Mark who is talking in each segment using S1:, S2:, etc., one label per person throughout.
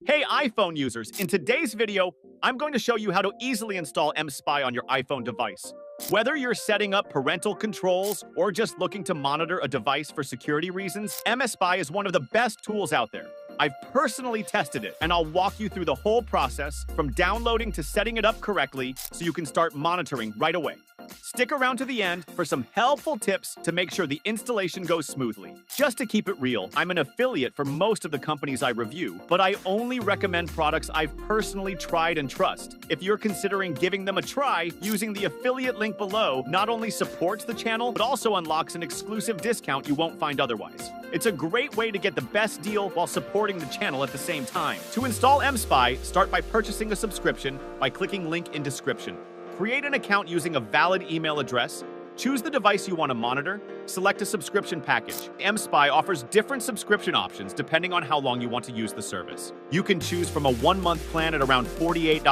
S1: Hey iPhone users, in today's video, I'm going to show you how to easily install mSpy on your iPhone device. Whether you're setting up parental controls or just looking to monitor a device for security reasons, mSpy is one of the best tools out there. I've personally tested it, and I'll walk you through the whole process from downloading to setting it up correctly so you can start monitoring right away. Stick around to the end for some helpful tips to make sure the installation goes smoothly. Just to keep it real, I'm an affiliate for most of the companies I review, but I only recommend products I've personally tried and trust. If you're considering giving them a try, using the affiliate link below not only supports the channel, but also unlocks an exclusive discount you won't find otherwise. It's a great way to get the best deal while supporting the channel at the same time. To install mSpy, start by purchasing a subscription by clicking link in description. Create an account using a valid email address, choose the device you want to monitor, select a subscription package. mSpy offers different subscription options depending on how long you want to use the service. You can choose from a 1-month plan at around $48,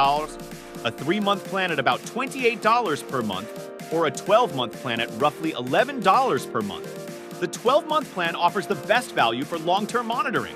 S1: a 3-month plan at about $28 per month, or a 12-month plan at roughly $11 per month. The 12-month plan offers the best value for long-term monitoring.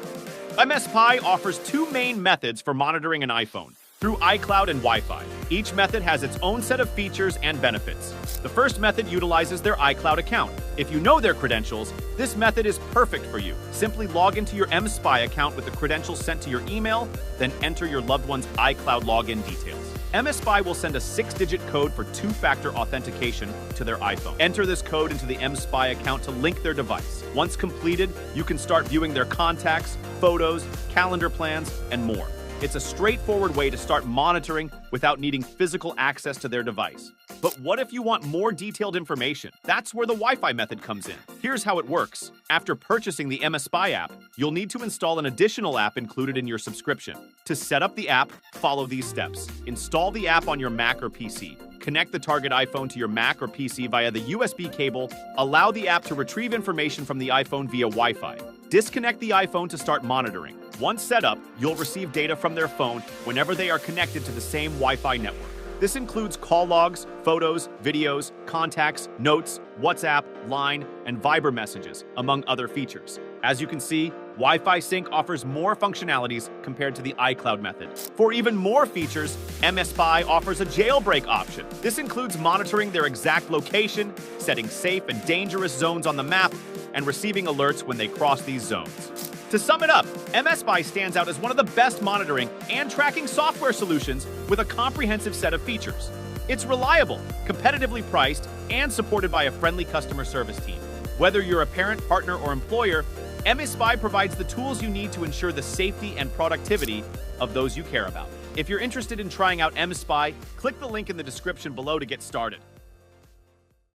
S1: mSpy offers 2 main methods for monitoring an iPhone: through iCloud and Wi-Fi. Each method has its own set of features and benefits. The first method utilizes their iCloud account. If you know their credentials, this method is perfect for you. Simply log into your mSpy account with the credentials sent to your email, then enter your loved one's iCloud login details. mSpy will send a 6-digit code for 2-factor authentication to their iPhone. Enter this code into the mSpy account to link their device. Once completed, you can start viewing their contacts, photos, calendar plans, and more. It's a straightforward way to start monitoring without needing physical access to their device. But what if you want more detailed information? That's where the Wi-Fi method comes in. Here's how it works. After purchasing the mSpy app, you'll need to install an additional app included in your subscription. To set up the app, follow these steps. Install the app on your Mac or PC. Connect the target iPhone to your Mac or PC via the USB cable. Allow the app to retrieve information from the iPhone via Wi-Fi. Disconnect the iPhone to start monitoring. Once set up, you'll receive data from their phone whenever they are connected to the same Wi-Fi network. This includes call logs, photos, videos, contacts, notes, WhatsApp, Line, and Viber messages, among other features. As you can see, Wi-Fi Sync offers more functionalities compared to the iCloud method. For even more features, mSpy offers a jailbreak option. This includes monitoring their exact location, setting safe and dangerous zones on the map, and receiving alerts when they cross these zones. To sum it up, mSpy stands out as one of the best monitoring and tracking software solutions with a comprehensive set of features. It's reliable, competitively priced, and supported by a friendly customer service team. Whether you're a parent, partner, or employer, mSpy provides the tools you need to ensure the safety and productivity of those you care about. If you're interested in trying out mSpy, click the link in the description below to get started.